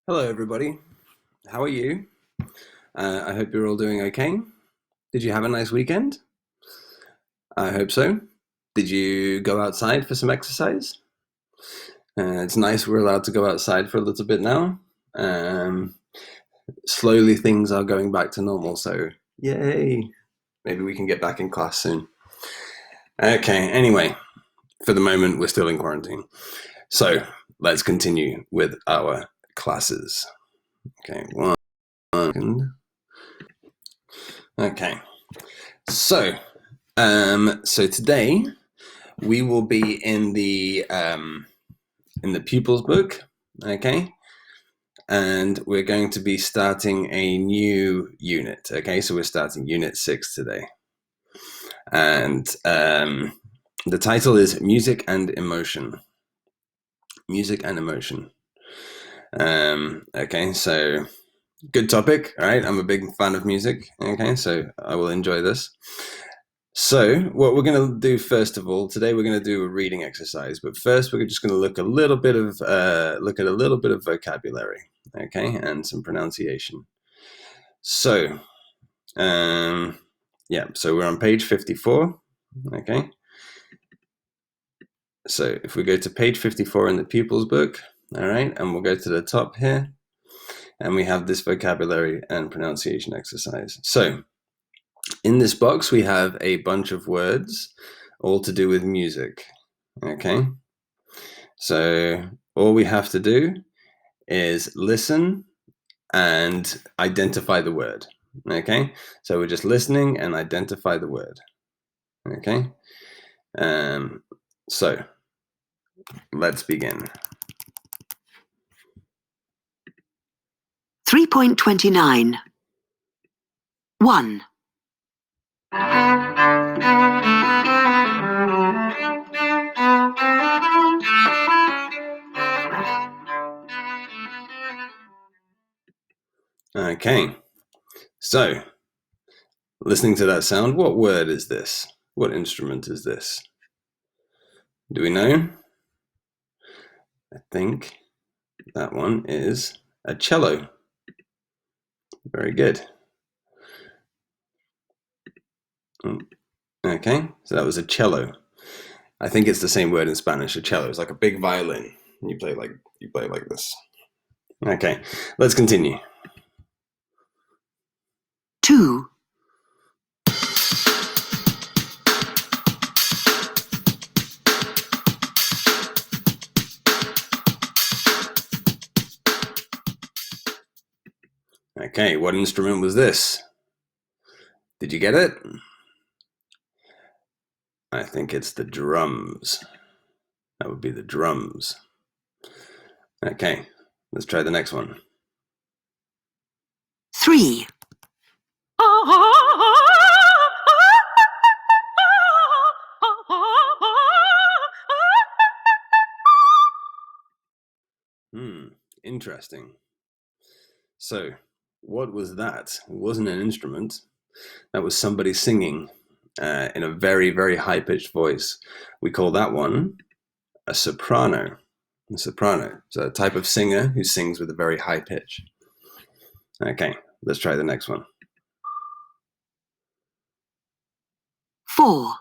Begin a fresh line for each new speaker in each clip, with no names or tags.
Hello, everybody. How are you? I hope you're all doing okay. Did you have a nice weekend? I hope so. Did you go outside for some exercise? It's nice we're allowed to go outside for a little bit now. Um, Slowly things are going back to normal, so yay! Maybe we can get back in class soon. Okay, anyway, for the moment, we're still in quarantine. So let's continue with our classes. Okay, one second. Okay, so so today we will be in the pupils book, okay, and we're going to be starting a new unit. Okay, so we're starting Unit 6 today, and the title is Music and Emotion. Music and Emotion. Okay, so good topic. All right, I'm a big fan of music. Okay, so I will enjoy this. So, what we're going to do first of all today, we're going to do a reading exercise. But first, we're just going to look at a little bit of vocabulary, okay, and some pronunciation. So, yeah, so we're on page 54, okay. So, if we go to page 54 in the pupils book, all right, and we'll go to the top here, and we have this vocabulary and pronunciation exercise. So, in this box, we have a bunch of words, all to do with music. Okay, so all we have to do is listen and identify the word. Okay, so we're just listening and identify the word. Okay, so let's begin.
3.29. 1.
Okay, so listening to that sound, what word is this? What instrument is this? Do we know? I think that one is a cello. Very good. Okay, so that was a cello. I think it's the same word in Spanish. A cello is like a big violin. You play like this. Okay, let's continue.
2.
Okay, what instrument was this? Did you get it? I think it's the drums. That would be the drums. Okay, let's try the next one.
3.
Interesting. So, what was that? It wasn't an instrument. That was somebody singing in a very, very high-pitched voice. We call that one a soprano. A soprano. So a type of singer who sings with a very high pitch. Okay, let's try the next one.
4.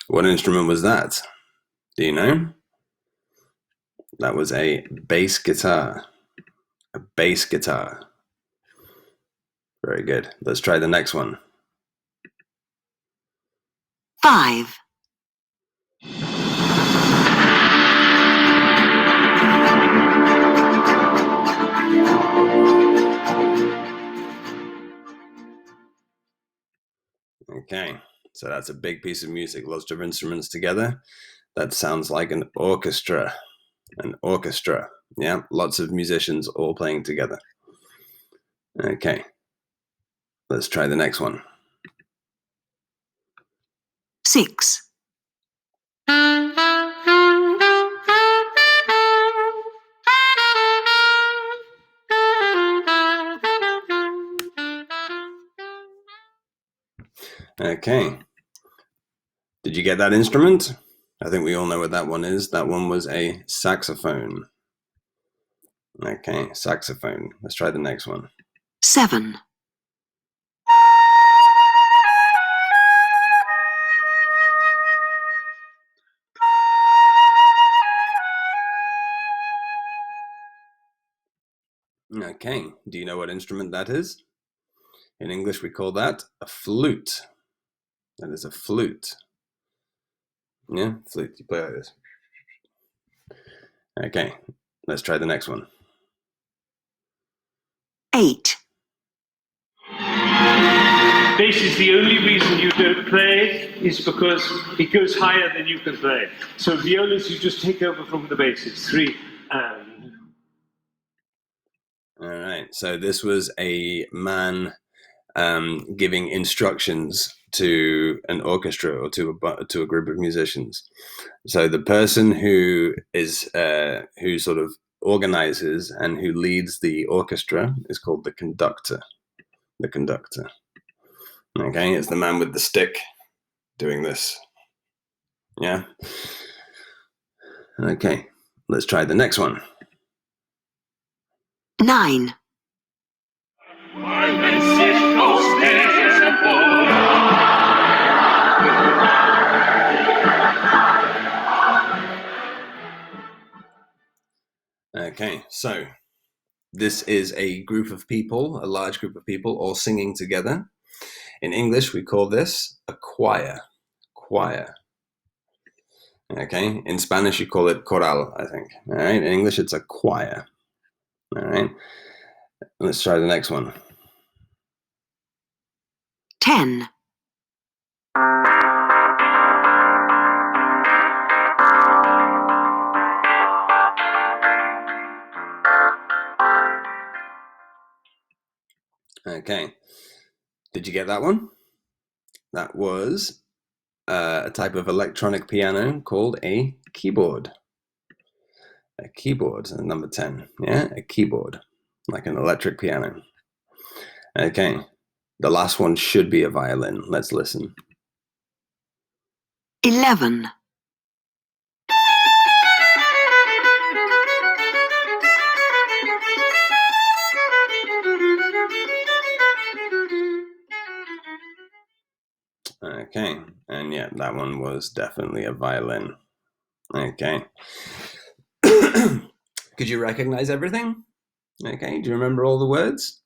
What instrument was that? Do you know? That was a bass guitar. A bass guitar. Very good. Let's try the next one.
5.
Okay, so that's a big piece of music. Lots of instruments together. That sounds like an orchestra. An orchestra. Yeah, lots of musicians all playing together. Okay, let's try the next one.
6.
Okay. Did you get that instrument? I think we all know what that one is. That one was a saxophone. Okay, saxophone. Let's try the next one.
7,
Okay, do you know what instrument that is? In English, we call that a flute. That is a flute. Yeah, flute. You play like this. Okay, let's try the next one.
8,
Bass is the only reason you don't play is because it goes higher than you can play. So violas, you just take over from the bass. It's 3 and.
All right, so this was a man giving instructions to an orchestra or to a group of musicians. So the person who is who sort of organizes and who leads the orchestra is called the conductor. The conductor. Okay, it's the man with the stick doing this. Yeah. Okay, let's try the next one.
9,
Okay, so this is a group of people, a large group of people, all singing together. In English, we call this a choir. Choir. Okay, in Spanish, you call it choral, I think. All right, in English, it's a choir. All right, let's try the next one.
10,
Okay, did you get that one? That was a type of electronic piano called a keyboard. A keyboard, number 10. Yeah, a keyboard, like an electric piano. Okay, the last one should be a violin. Let's listen.
11,
Okay, and yeah, that one was definitely a violin. Okay. Could you recognize everything? Okay, do you remember all the words?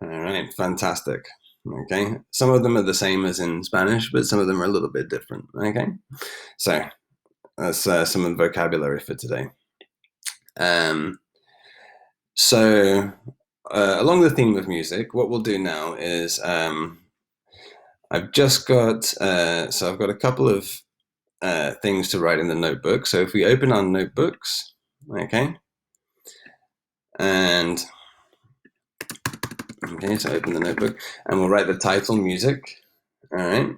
All right, fantastic. Okay, some of them are the same as in Spanish, but some of them are a little bit different. Okay, so that's some of the vocabulary for today. So, along the theme of music, what we'll do now is I've just got I've got a couple of things to write in the notebook. So if we open our notebooks, okay, and okay, so open the notebook, and we'll write the title, music. All right,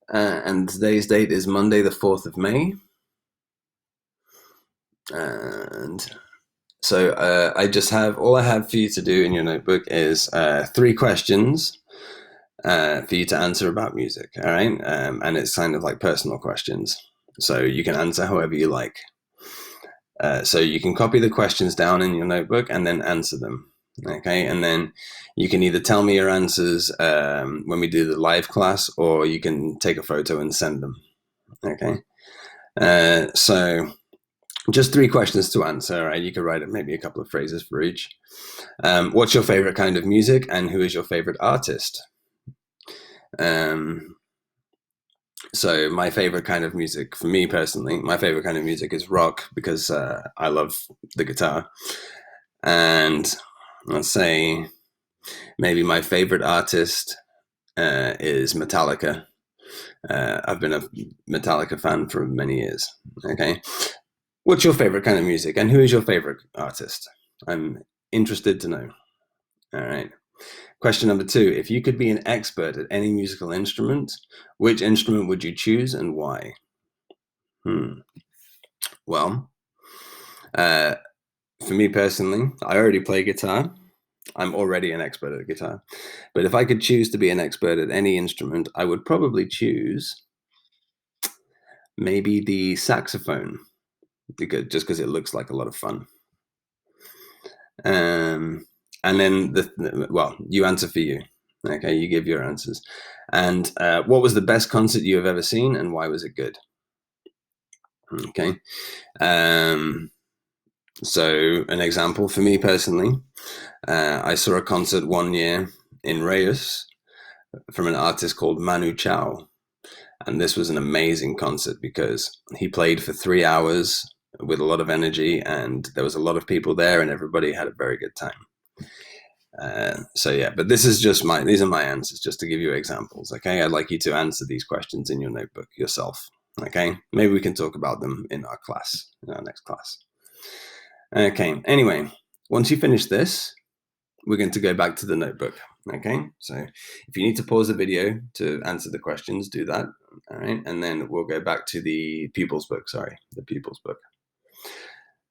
and today's date is Monday, the 4th of May, and so I just have all I have for you to do in your notebook is 3 questions. For you to answer about music, all right? And it's kind of like personal questions. So you can answer however you like. So you can copy the questions down in your notebook and then answer them, okay? And then you can either tell me your answers when we do the live class, or you can take a photo and send them, okay? So just 3 questions to answer, right? You could write maybe a couple of phrases for each. What's your favorite kind of music, and who is your favorite artist? So my favorite kind of music, for me personally, my favorite kind of music is rock, because I love the guitar. And let's say maybe my favorite artist is Metallica. I've been a Metallica fan for many years. Okay, what's your favorite kind of music, and who is your favorite artist? I'm interested to know. All right. Question number 2, if you could be an expert at any musical instrument, which instrument would you choose and why? Well, for me personally, I already play guitar. I'm already an expert at guitar. But if I could choose to be an expert at any instrument, I would probably choose maybe the saxophone, because it looks like a lot of fun. And then you answer for you. Okay, you give your answers. And what was the best concert you have ever seen, and why was it good? Okay. So an example for me personally, I saw a concert one year in Reus from an artist called Manu Chao. And this was an amazing concert because he played for 3 hours with a lot of energy, and there was a lot of people there, and everybody had a very good time. But these are my answers, just to give you examples. Okay, I'd like you to answer these questions in your notebook yourself. Okay, maybe we can talk about them in our next class. Okay, anyway, once you finish this, we're going to go back to the notebook. Okay, so if you need to pause the video to answer the questions, do that. All right, and then we'll go back to the pupils book.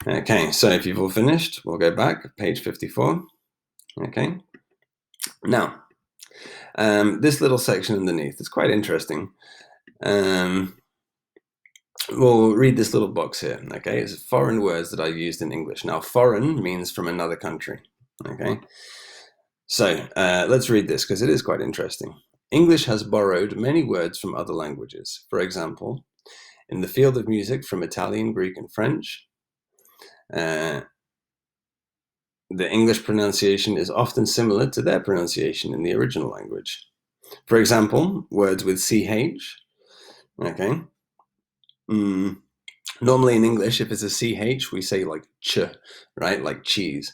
Okay, so if you've all finished, we'll go back, page 54. Okay, now this little section underneath is quite interesting. We'll read this little box here. Okay, it's foreign words that I used in English. Now, foreign means from another country. Okay, so let's read this because it is quite interesting. English has borrowed many words from other languages. For example, in the field of music, from Italian, Greek, and French. The English pronunciation is often similar to their pronunciation in the original language. For example, words with CH. Okay. Normally in English, if it's a CH, we say like ch, right? Like cheese.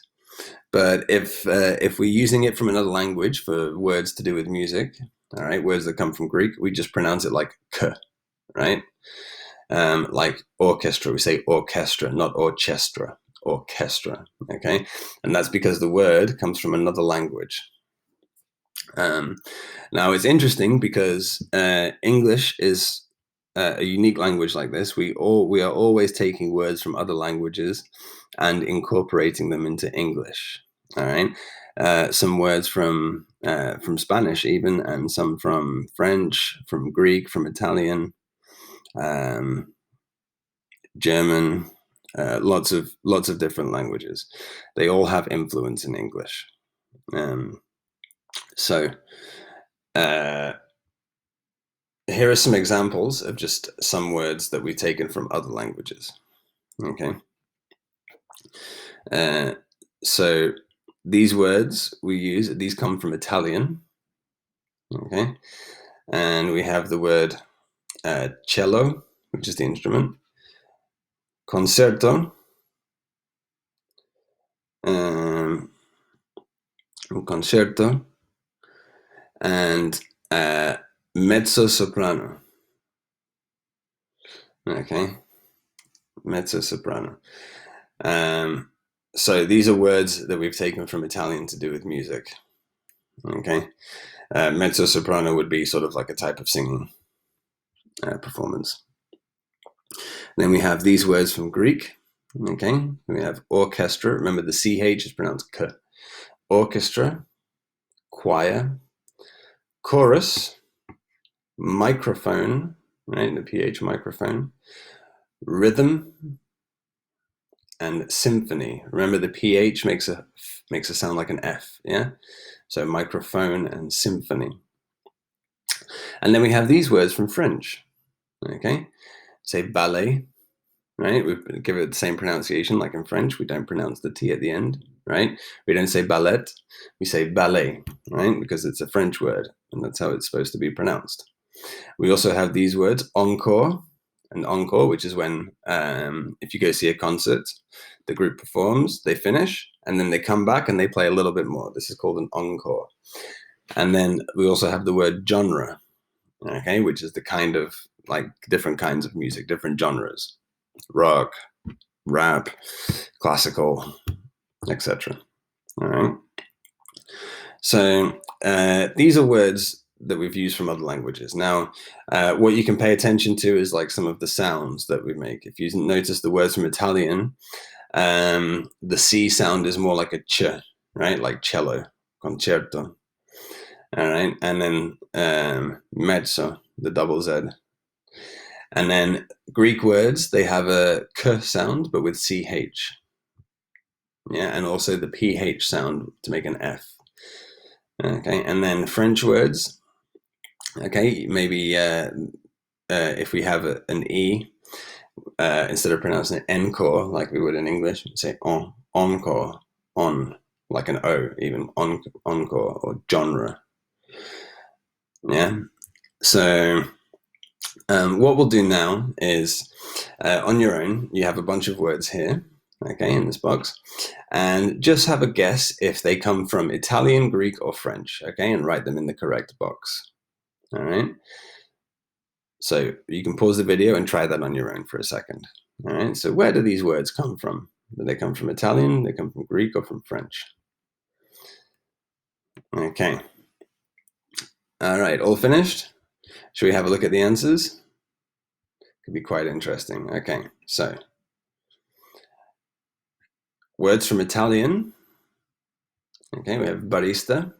But if we're using it from another language for words to do with music, all right, words that come from Greek, we just pronounce it like k, right? Like orchestra, we say orchestra, not orchestra, orchestra, okay? And that's because the word comes from another language. Now, it's interesting because English is a unique language like this. We are always taking words from other languages and incorporating them into English. All right, some words from Spanish even, and some from French, from Greek, from Italian, German, lots of different languages. They all have influence in English. Here are some examples of just some words that we've taken from other languages. Okay. So these words these come from Italian. Okay. And we have the word cello, which is the instrument, concerto, and mezzo soprano. Okay, mezzo soprano. So these are words that we've taken from Italian to do with music. Okay, mezzo soprano would be sort of like a type of singing performance. Then we have these words from Greek. Okay, we have orchestra. Remember, the CH is pronounced k. Orchestra, choir, chorus, microphone, right? The PH, microphone, rhythm, and symphony. Remember, the PH makes a sound like an F. Yeah, so microphone and symphony. And then we have these words from French. Okay, say ballet. Right, we give it the same pronunciation like in French. We don't pronounce the T at the end, right? We don't say ballet, we say ballet, right? Because it's a French word, and that's how it's supposed to be pronounced. We also have these words, encore, and encore, which is when, if you go see a concert, the group performs, they finish, and then they come back and they play a little bit more. This is called an encore. And then we also have the word genre, okay, which is the kind of, like, different kinds of music, different genres. Rock, rap, classical, etc. All right. So these are words that we've used from other languages. Now, what you can pay attention to is like some of the sounds that we make. If you notice the words from Italian, the C sound is more like a ch, right? Like cello, concerto. All right, and then mezzo, the double Z. And then Greek words, they have a k sound, but with CH. Yeah, and also the PH sound to make an F. Okay, and then French words, okay, maybe if we have an E, instead of pronouncing it encore, like we would in English, we'd say encore, on, like an O, even encore, or genre. Yeah, so what we'll do now is, on your own, you have a bunch of words here, okay, in this box, and just have a guess if they come from Italian, Greek, or French, okay, and write them in the correct box. All right, so you can pause the video and try that on your own for a second. All right, so where do these words come from? Do they come from Italian, they come from Greek, or from French? Okay, all right, all finished? Should we have a look at the answers? Could be quite interesting. Okay, so words from Italian. Okay, we have barista.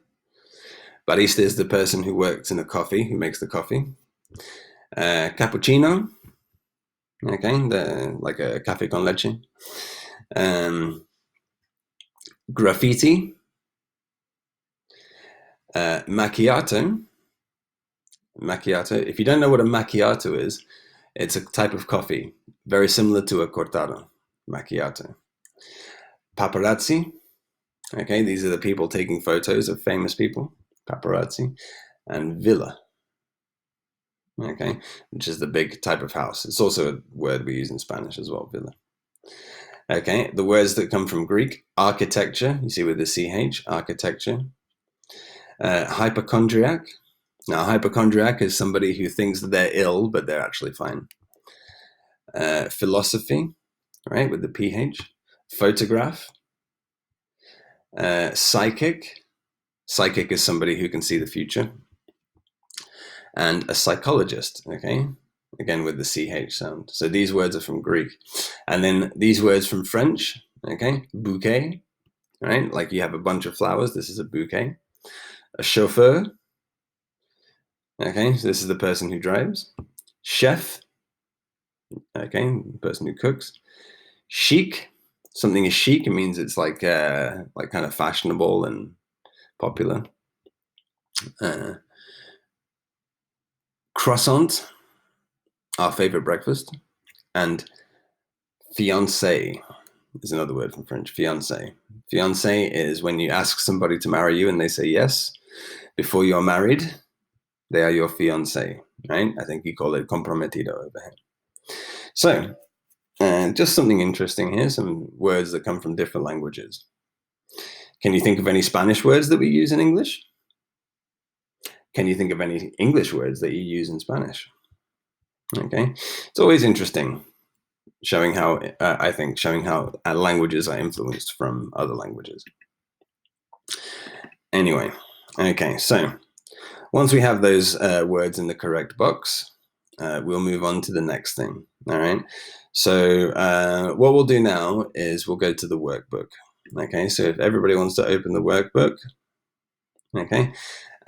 Barista is the person who works in a coffee, who makes the coffee. Cappuccino. Okay, like a cafe con leche. Graffiti. Macchiato. Macchiato. If you don't know what a macchiato is, it's a type of coffee, very similar to a cortado. Macchiato. Paparazzi. Okay, these are the people taking photos of famous people. Paparazzi. And villa. Okay, which is the big type of house. It's also a word we use in Spanish as well, villa. Okay, the words that come from Greek: architecture, you see with the CH, architecture. Hypochondriac. Now, hypochondriac is somebody who thinks that they're ill, but they're actually fine. Philosophy, right, with the PH. Photograph. Psychic. Psychic is somebody who can see the future. And a psychologist, okay, again with the CH sound. So these words are from Greek. And then these words from French, okay, bouquet, right, like you have a bunch of flowers, this is a bouquet. A chauffeur, okay, so this is the person who drives. Chef, okay, the person who cooks. Chic, something is chic, it means it's like kind of fashionable and popular. Croissant, our favorite breakfast. And fiancé is another word from French, fiancé. Fiancé is when you ask somebody to marry you and they say yes. Before you're married, they are your fiancé, right? I think you call it comprometido over here. So, just something interesting here, some words that come from different languages. Can you think of any Spanish words that we use in English? Can you think of any English words that you use in Spanish? Okay, it's always interesting showing how, showing how languages are influenced from other languages. Anyway, okay, so once we have those words in the correct box, we'll move on to the next thing, all right? So what we'll do now is we'll go to the workbook, okay? So if everybody wants to open the workbook, okay?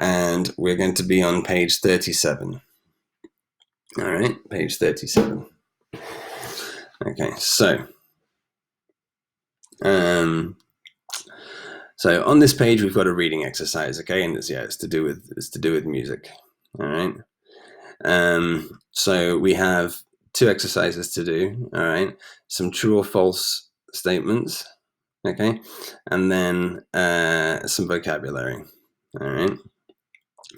And we're going to be on page 37. All right, page 37. Okay, so so on this page we've got a reading exercise, okay, and it's to do with music. All right. So we have two exercises to do. All right, some true or false statements, okay, and then some vocabulary. All right.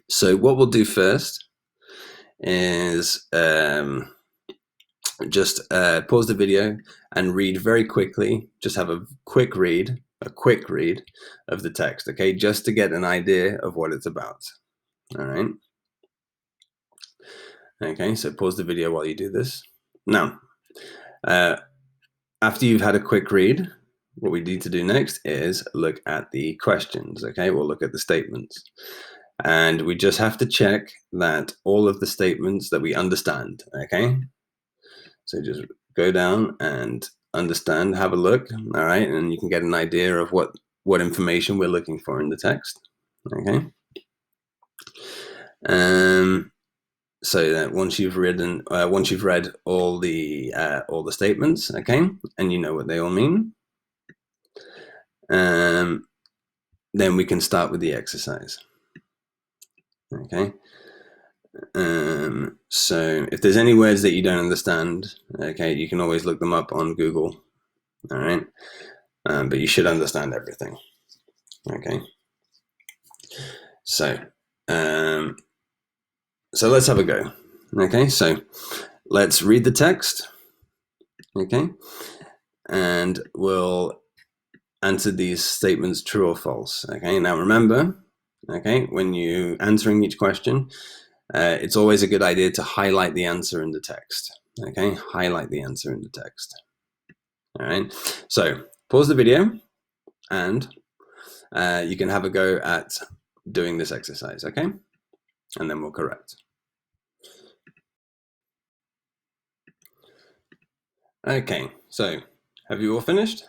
So what we'll do first is just pause the video and read very quickly. Just have a quick read of the text, okay, just to get an idea of what it's about. All right. Okay, so pause the video while you do this. Now, after you've had a quick read, what we need to do next is look at the questions, okay? We'll look at the statements. And we just have to check that all of the statements that we understand, okay? So just go down and understand, have a look, all right? And you can get an idea of what what information we're looking for in the text. Okay. So that once you've read all the statements, okay, and you know what they all mean, then we can start with the exercise. Okay. So if there's any words that you don't understand, okay, you can always look them up on Google. All right. But you should understand everything. Okay. So let's have a go. Okay, so let's read the text. Okay, and we'll answer these statements true or false. Okay, now remember, okay, when you answering each question, it's always a good idea to highlight the answer in the text. Okay, highlight the answer in the text. All right, so pause the video and you can have a go at doing this exercise. Okay, and then we'll correct. Okay, so have you all finished?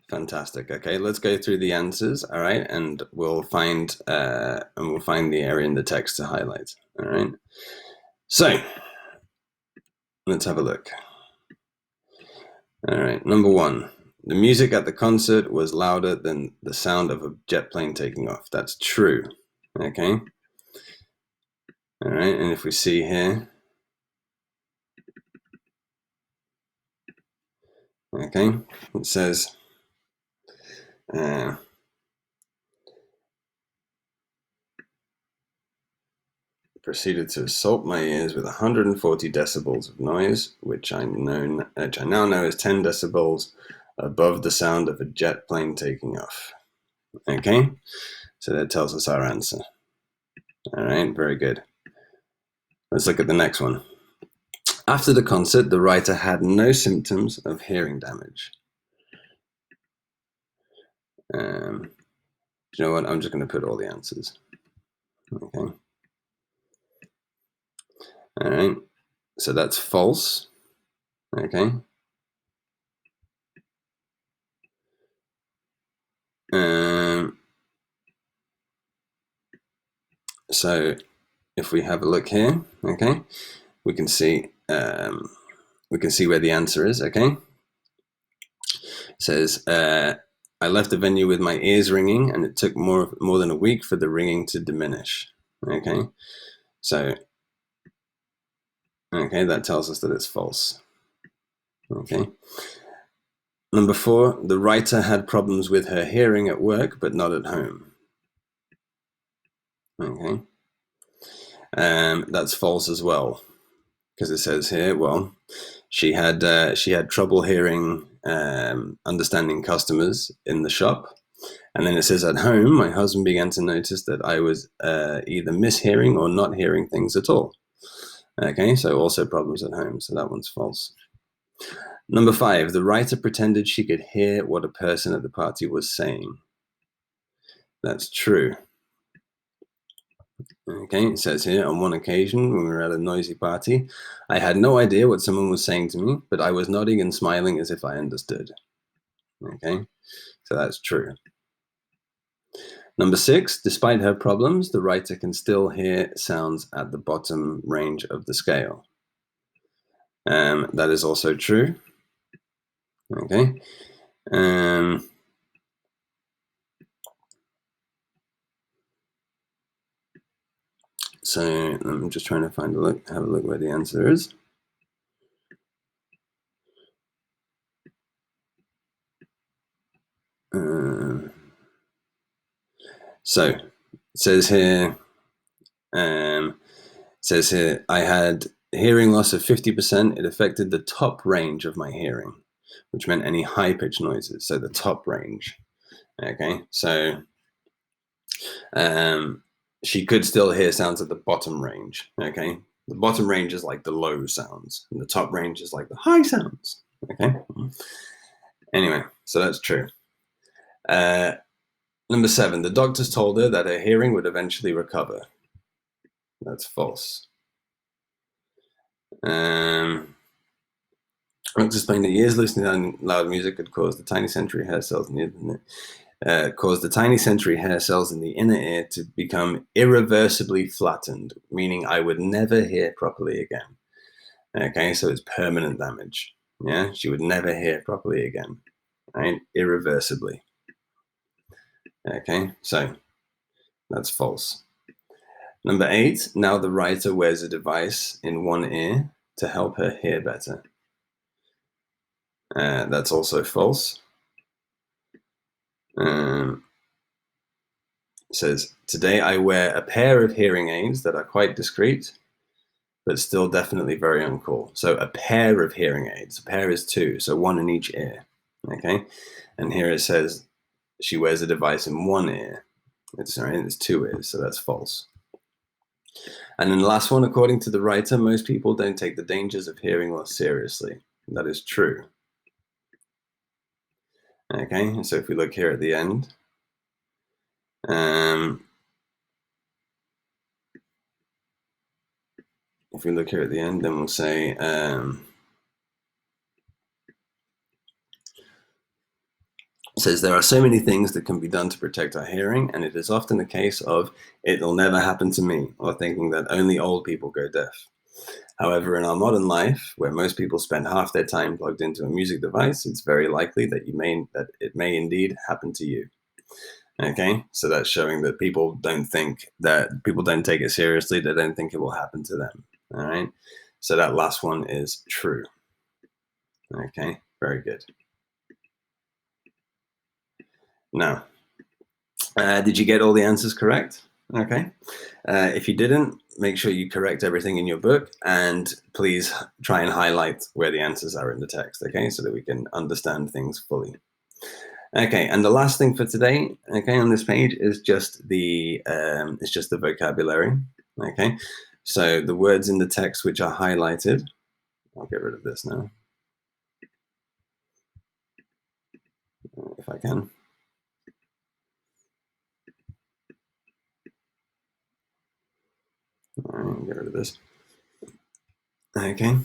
Fantastic. Okay, let's go through the answers. All right, and we'll find the area in the text to highlight. All right. So let's have a look. All right. Number 1, the music at the concert was louder than the sound of a jet plane taking off. That's true. Okay. All right, and if we see here. Okay, it says. Proceeded to assault my ears with 140 decibels of noise, which I now know is 10 decibels above the sound of a jet plane taking off. Okay, so that tells us our answer. All right, very good. Let's look at the next one. After the concert, the writer had no symptoms of hearing damage. You know what? I'm just going to put all the answers. Okay. All right. So that's false. Okay. So if we have a look here, okay, we can see where the answer is. Okay. It says I left the venue with my ears ringing, and it took more than a week for the ringing to diminish. Okay, so that tells us that it's false. Okay. Number 4, the writer had problems with her hearing at work, but not at home. Okay. That's false as well, because it says here, well, she had trouble hearing, understanding customers in the shop. And then it says, at home, my husband began to notice that I was either mishearing or not hearing things at all. Okay, so also problems at home. So that one's false. Number 5, the writer pretended she could hear what a person at the party was saying. That's true. Okay, it says here, on one occasion when we were at a noisy party, I had no idea what someone was saying to me, but I was nodding and smiling as if I understood. Okay, so that's true. Number 6, despite her problems, the writer can still hear sounds at the bottom range of the scale. That is also true. Okay. So I'm just trying to have a look where the answer is. So it says here, I had hearing loss of 50%. It affected the top range of my hearing, which meant any high-pitched noises. So the top range. Okay, so she could still hear sounds at the bottom range. Okay, the bottom range is like the low sounds, and the top range is like the high sounds. Okay. Anyway, so that's true. Number 7, the doctors told her that her hearing would eventually recover. That's false. Rocks explained that years listening to loud music could cause the tiny sensory hair cells in the inner ear to become irreversibly flattened, meaning I would never hear properly again. Okay, so it's permanent damage. Yeah, she would never hear properly again, right? Irreversibly. Okay, so that's false. Number 8, now the writer wears a device in one ear to help her hear better. That's also false. It says, today I wear a pair of hearing aids that are quite discreet, but still definitely very uncool. So a pair of hearing aids. A pair is 2, so 1 in each ear. Okay, and here it says she wears a device in one ear. It's 2 ears, so that's false. And then the last one, according to the writer, most people don't take the dangers of hearing loss seriously. That is true. Okay, so if we look here at the end, then we'll say, says there are so many things that can be done to protect our hearing, and it is often the case of it'll never happen to me, or thinking that only old people go deaf. However, in our modern life, where most people spend half their time plugged into a music device, it's very likely that it may indeed happen to you. Okay, so that's showing that people don't take it seriously. They don't think it will happen to them. All right, so that last one is true. Okay, very good. Now, did you get all the answers correct? Okay. If you didn't, make sure you correct everything in your book, and please try and highlight where the answers are in the text, okay, so that we can understand things fully. Okay, and the last thing for today, okay, on this page is just the vocabulary, okay. So the words in the text which are highlighted, I'll get rid of this now, if I can. All right, get rid of this. Okay,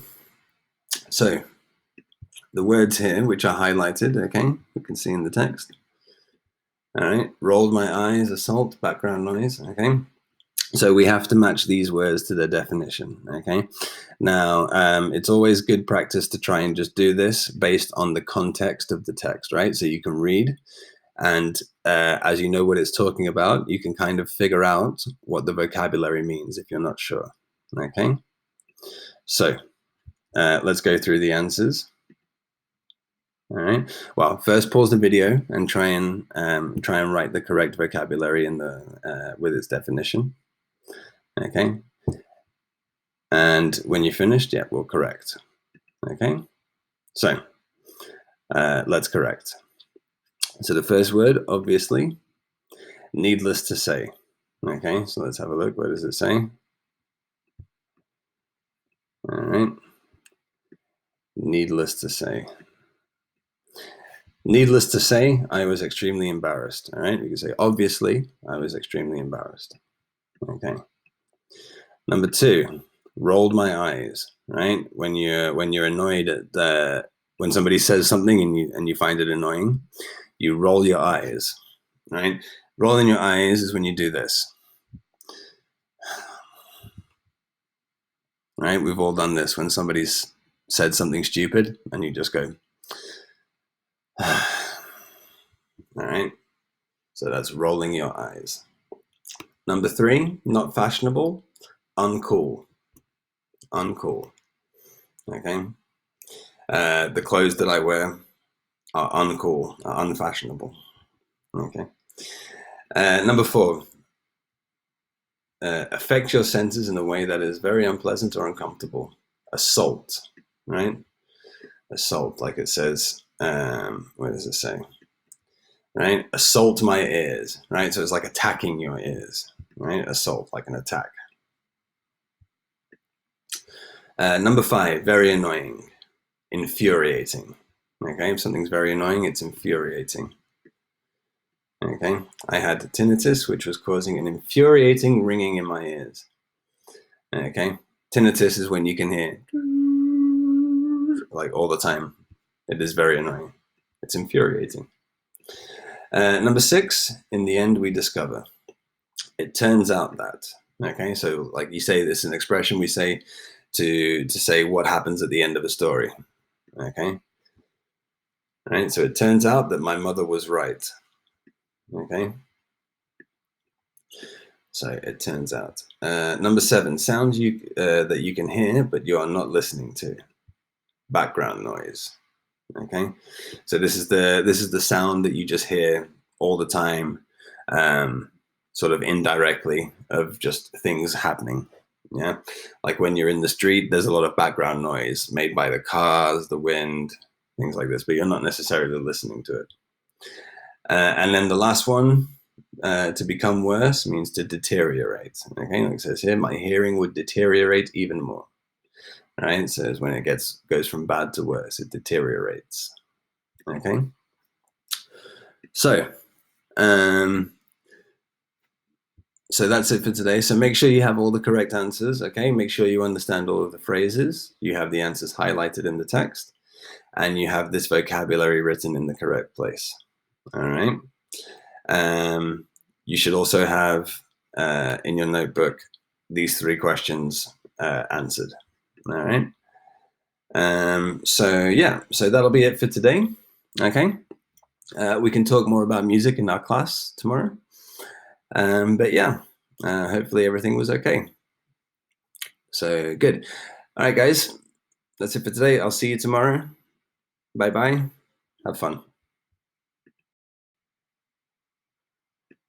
so the words here which are highlighted, okay, you can see in the text. All right, rolled my eyes, assault, background noise, okay. So we have to match these words to their definition, okay. Now, it's always good practice to try and just do this based on the context of the text, right? So you can read, and as you know what it's talking about, you can kind of figure out what the vocabulary means if you're not sure, okay. So let's go through the answers. All right. Well, first pause the video and try and write the correct vocabulary in the with its definition. Okay. And when you're finished, yeah, we'll correct. Okay. So let's correct. So the first word, obviously, needless to say. Okay. So let's have a look. What does it say? All right. Needless to say. Needless to say, I was extremely embarrassed. All right, you can say, obviously, I was extremely embarrassed. Okay. Number 2, rolled my eyes. Right, when you're annoyed at when somebody says something and you find it annoying, you roll your eyes. Right, rolling your eyes is when you do this. Right, we've all done this when somebody's said something stupid and you just go. All right, so that's rolling your eyes. Number 3, not fashionable, uncool. Uncool. Okay. The clothes that I wear are uncool, are unfashionable. Okay. Number 4, affect your senses in a way that is very unpleasant or uncomfortable. Assault. Right. Assault, like it says. What does it say? Right, assault my ears. Right, so it's like attacking your ears. Right, assault, like an attack. Number 5, very annoying, infuriating. Okay, if something's very annoying, it's infuriating. Okay, I had tinnitus, which was causing an infuriating ringing in my ears. Okay, tinnitus is when you can hear like all the time. It is very annoying. It's infuriating. Number 6, in the end we discover. It turns out that, okay, so like you say this, an expression we say to say what happens at the end of a story, okay? All right, so it turns out that my mother was right, okay? So it turns out. Number 7, sounds that you can hear but you are not listening to. Background noise. Okay, so this is the sound that you just hear all the time, sort of indirectly, of just things happening. Yeah, like when you're in the street, there's a lot of background noise made by the cars, the wind, things like this, but you're not necessarily listening to it. And then the last one, to become worse, means to deteriorate. Okay, like it says here, my hearing would deteriorate even more. All right, so it's when it goes from bad to worse, it deteriorates. Okay, so so that's it for today. So make sure you have all the correct answers. Okay, make sure you understand all of the phrases. You have the answers highlighted in the text, and you have this vocabulary written in the correct place. All right. You should also have in your notebook these 3 questions answered. All right. So yeah, so that'll be it for today. Okay. We can talk more about music in our class tomorrow. But yeah, hopefully everything was okay. So good. All right, guys, that's it for today. I'll see you tomorrow. Bye-bye. Have fun.